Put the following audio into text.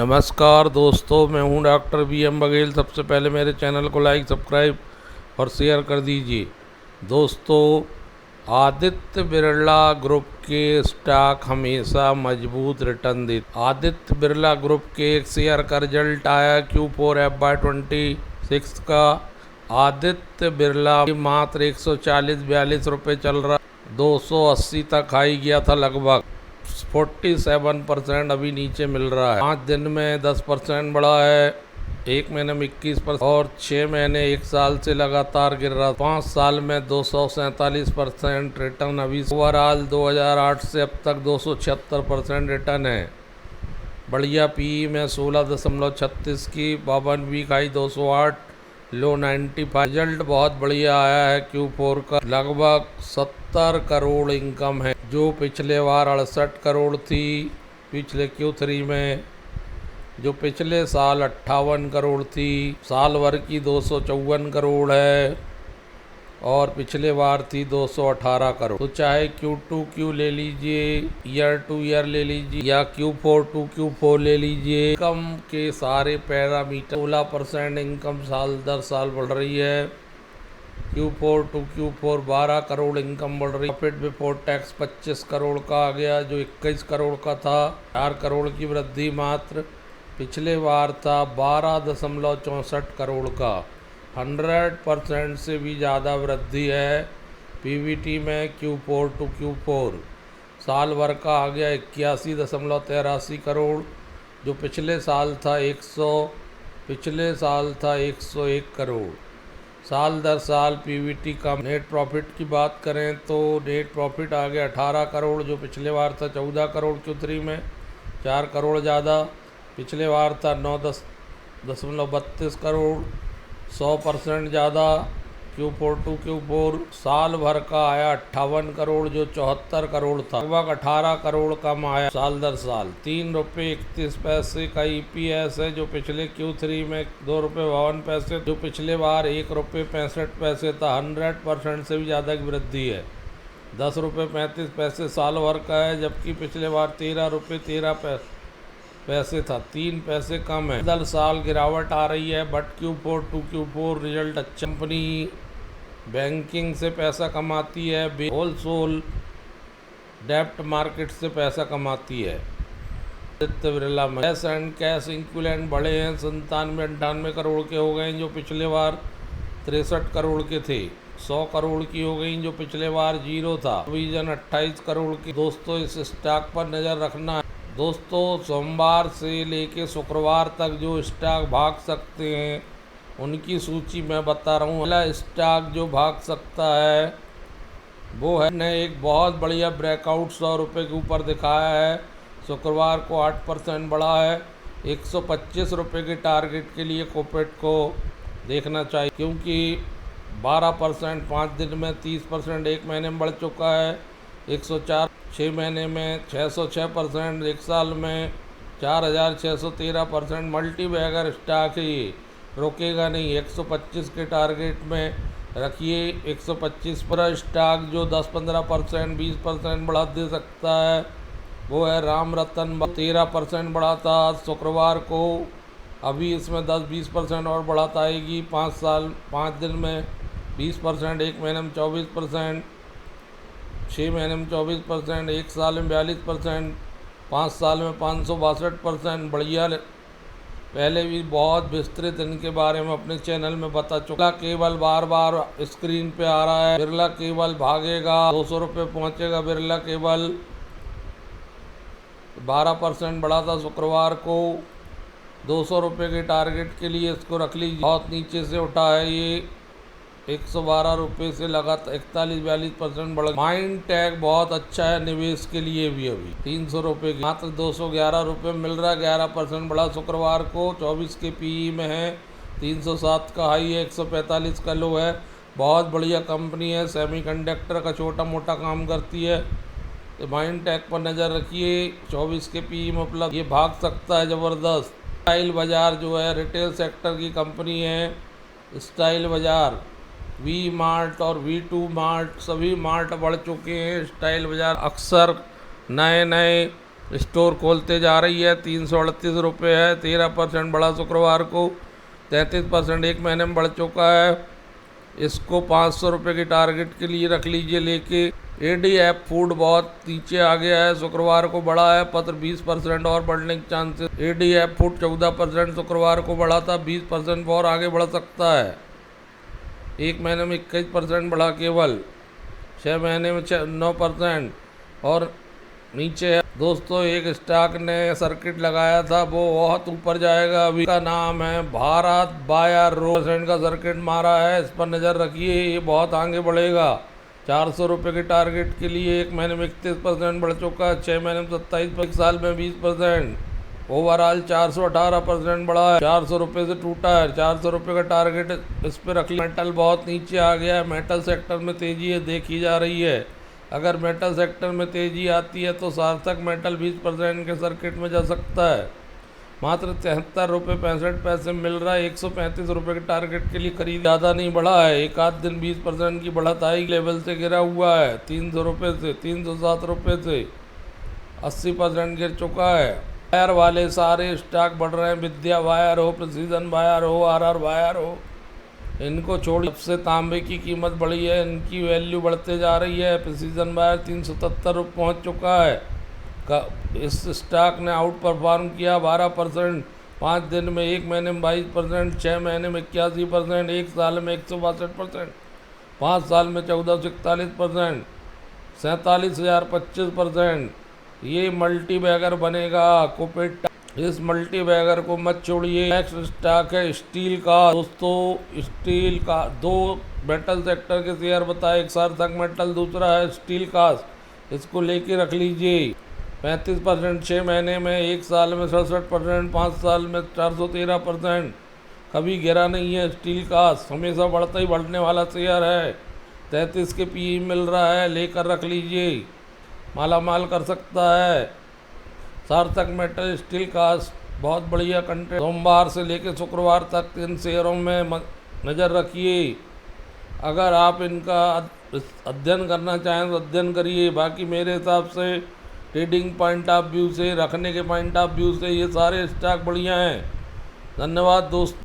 नमस्कार दोस्तों, मैं हूं डॉक्टर BM बघेल। सबसे पहले मेरे चैनल को लाइक, सब्सक्राइब और शेयर कर दीजिए। दोस्तों, आदित्य बिरला ग्रुप के स्टॉक हमेशा मजबूत रिटर्न देते। आदित्य बिरला ग्रुप के एक शेयर का रिजल्ट आया Q4 FY26 का। आदित्य बिरला मात्र 140-42 रुपये चल रहा, 280 तक हाई गया था लगभग। 47% अभी नीचे मिल रहा है। 5 दिन में 10% बढ़ा है, 1 महीने में 21% और 6 महीने 1 साल से लगातार गिर रहा। 5 साल में 247% रिटर्न। अभी ओवरऑल 2008 से अब तक 276% रिटर्न है। बढ़िया PE में 16.36 की, 52 वीक हाई 208, लो 95। रिजल्ट बहुत बढ़िया आया है Q4 का। लगभग 70 करोड़ इनकम है, जो पिछले बार 68 करोड़ थी पिछले Q3 में, जो पिछले साल 58 करोड़ थी। साल भर की 254 करोड़ है और पिछले बार थी 218 करोड़। तो चाहे Q2Q ले लीजिए, ईयर टू ईयर ले लीजिए या Q4 to Q4 ले लीजिए, इनकम के सारे पैरामीटर 16% इनकम साल दर साल बढ़ रही है। Q4 to Q4 12 crore income बढ़ रही है। प्रॉफिट बिफोर टैक्स 25 करोड़ का आ गया, जो 21 करोड़ का था। 4 करोड़ की वृद्धि मात्र। पिछले बार था 12.64 करोड़ का। 100% से भी ज़्यादा वृद्धि है PBT में Q4 to Q4। साल भर का आ गया 81.83 करोड़, जो पिछले साल था 101 करोड़। साल दर साल PBT का। नेट प्रॉफिट की बात करें तो नेट प्रॉफिट आ गया 18 करोड़, जो पिछले बार था 14 करोड़ Q3 में, 4 करोड़ ज़्यादा। पिछले बार था 9.32 करोड़, 100% ज़्यादा Q4 to Q4। साल भर का आया 58 करोड़, जो 74 करोड़ था। लगभग 18 करोड़ कम आया साल दर साल। 3 रुपये 31 पैसे का EPS है, जो पिछले Q3 में 2 रुपये 52 पैसे, जो पिछले बार 1 रुपये 65 पैसे था। 100% से भी ज़्यादा की वृद्धि है। 10 रुपये 35 पैसे साल भर का है, जबकि पिछले बार 13 रुपये 13 पैसे था। 3 पैसे कम है। दर साल गिरावट आ रही है, but Q4 to Q4 result अच्छा। कंपनी बैंकिंग से पैसा कमाती है, होलसेल डेब्ट मार्केट से पैसा कमाती है। आदित्य बिरला में कैश एंड कैश इक्विवेलेंट बढ़े हैं, 97-98 करोड़ के हो गए, जो पिछले बार 63 करोड़ के थे। 100 करोड़ की हो गई, जो पिछले बार 0 था। प्रोविजन 28 करोड़ की। दोस्तों, इस स्टॉक पर नज़र रखना है। दोस्तों, सोमवार से लेके शुक्रवार तक जो स्टॉक भाग सकते हैं उनकी सूची मैं बता रहा हूँ। पहला स्टॉक जो भाग सकता है वो है ने एक बहुत बढ़िया ब्रेकआउट 100 रुपये के ऊपर दिखाया है। शुक्रवार को 8% बढ़ा है। 125 रुपये के टारगेट के लिए कोपेट को देखना चाहिए, क्योंकि 12% 5 दिन में, 30% 1 महीने में बढ़ चुका है। 104 6 महीने में, 606%, 1 साल में 4613%। मल्टी बैगर स्टॉक है, ये रुकेगा नहीं। 125 के टारगेट में रखिए। 125 पर स्टॉक जो 10-15%, 20% बढ़ा दे सकता है वो है राम रतन। 13% बढ़ा था शुक्रवार को, अभी इसमें 10-20% और बढ़ात आएगी। 5 दिन में 20%, 1 महीने में 24%, 6 महीने में 24%, 1 साल में 42%, 5 साल में 562%। बढ़िया। पहले भी बहुत विस्तृत इनके बारे में अपने चैनल में बता चुका। केबल बार बार स्क्रीन पे आ रहा है। बिरला केबल भागेगा, 200 रुपये पहुँचेगा। बिरला केबल 12% बढ़ा था शुक्रवार को। 200 रुपये के टारगेट के लिए इसको रख लीजिए। बहुत नीचे से उठा है ये, 112 रुपये से लगातार 41-42% बढ़। माइंड टैग बहुत अच्छा है निवेश के लिए भी। अभी 300 रुपये की मात्र 211 रुपये मिल रहा है। 11% बढ़ा शुक्रवार को। 24 के PE में है। 307 का हाई है, 145 का लो है। बहुत बढ़िया कंपनी है, सेमीकंडक्टर का छोटा मोटा काम करती है। तो माइंड टैग पर नज़र रखिए। 24 के PE में उपलब्ध, ये भाग सकता है ज़बरदस्त। स्टाइल बाज़ार जो है रिटेल सेक्टर की कंपनी है। स्टाइल बाज़ार, V मार्ट और V2 मार्ट, सभी मार्ट बढ़ चुके हैं। स्टाइल बाज़ार अक्सर नए स्टोर खोलते जा रही है। 338 रुपये है, 13% बढ़ा शुक्रवार को, 33% एक महीने में बढ़ चुका है। इसको 500 रुपये की टारगेट के लिए रख लीजिए लेके। ADF फूड बहुत नीचे आ गया है, शुक्रवार को बढ़ा है। पत्र 20% और बढ़ने के चांसेस। ADF फूड 14% शुक्रवार को बढ़ा था, 20% और आगे बढ़ सकता है। एक महीने में 21% बढ़ा केवल, 6 महीने में 9% और नीचे है। दोस्तों एक स्टॉक ने सर्किट लगाया था, वो बहुत ऊपर जाएगा। अभी का नाम है भारत बायर % का सर्किट मारा है, इस पर नज़र रखिए, ये बहुत आगे बढ़ेगा। 400 रुपये के टारगेट के लिए एक महीने में 31% बढ़ चुका है, 6 महीने में 27%, एक साल में 20%। ओवरऑल 418% बढ़ा है, 400 रुपये से टूटा है। 400 रुपये का टारगेट इस पर रख लिया। मेटल बहुत नीचे आ गया है, मेटल सेक्टर में तेजी है देखी जा रही है। अगर मेटल सेक्टर में तेजी आती है तो सार्थक मेटल 20% के सर्किट में जा सकता है। मात्र 73 रुपये 65 पैसे मिल रहा है। 135 रुपये के टारगेट के लिए खरीद ज़्यादा नहीं बढ़ा है, एक आध दिन 20% की बढ़त आई, लेवल से गिरा हुआ है। 300 रुपये से 307 रुपये से 80% गिर चुका है। वायर वाले सारे स्टॉक बढ़ रहे हैं, विद्या वायर हो, प्रिसीजन वायर हो, RR वायर हो, इनको छोड़ सबसे तांबे की कीमत बढ़ी है, इनकी वैल्यू बढ़ते जा रही है। प्रिसीजन वायर 377 रुपये पहुँच चुका है। इस स्टॉक ने आउट परफॉर्म किया 12%, 5 दिन में, एक महीने में 22%, 6 महीने में 81%, एक साल में 162%, 5 साल में 1441%, 47,025%। ये मल्टी बैगर बनेगा कोपेटा। इस मल्टी बैगर को मत छोड़िए। नेक्स्ट स्टॉक है स्टील का। दोस्तों स्टील का 2 मेटल सेक्टर के शेयर बताए, एक सार्थक मेटल, दूसरा है स्टील कास्ट। इसको लेके रख लीजिए। 35%, 6 महीने में, एक साल में 67%, 5 साल में 413%। कभी गिरा नहीं है स्टील कास्ट, हमेशा बढ़ता ही बढ़ने वाला शेयर है। 33 के PE मिल रहा है, लेकर रख लीजिए, माला माल कर सकता है। सार्थक मेटल स्टील कास्ट बहुत बढ़िया कंटेंट। सोमवार से लेकर शुक्रवार तक इन शेयरों में नज़र रखिए। अगर आप इनका अध्ययन करना चाहें तो अध्ययन करिए। बाकी मेरे हिसाब से ट्रेडिंग पॉइंट ऑफ व्यू से, रखने के पॉइंट ऑफ व्यू से ये सारे स्टॉक बढ़िया हैं। धन्यवाद दोस्तों।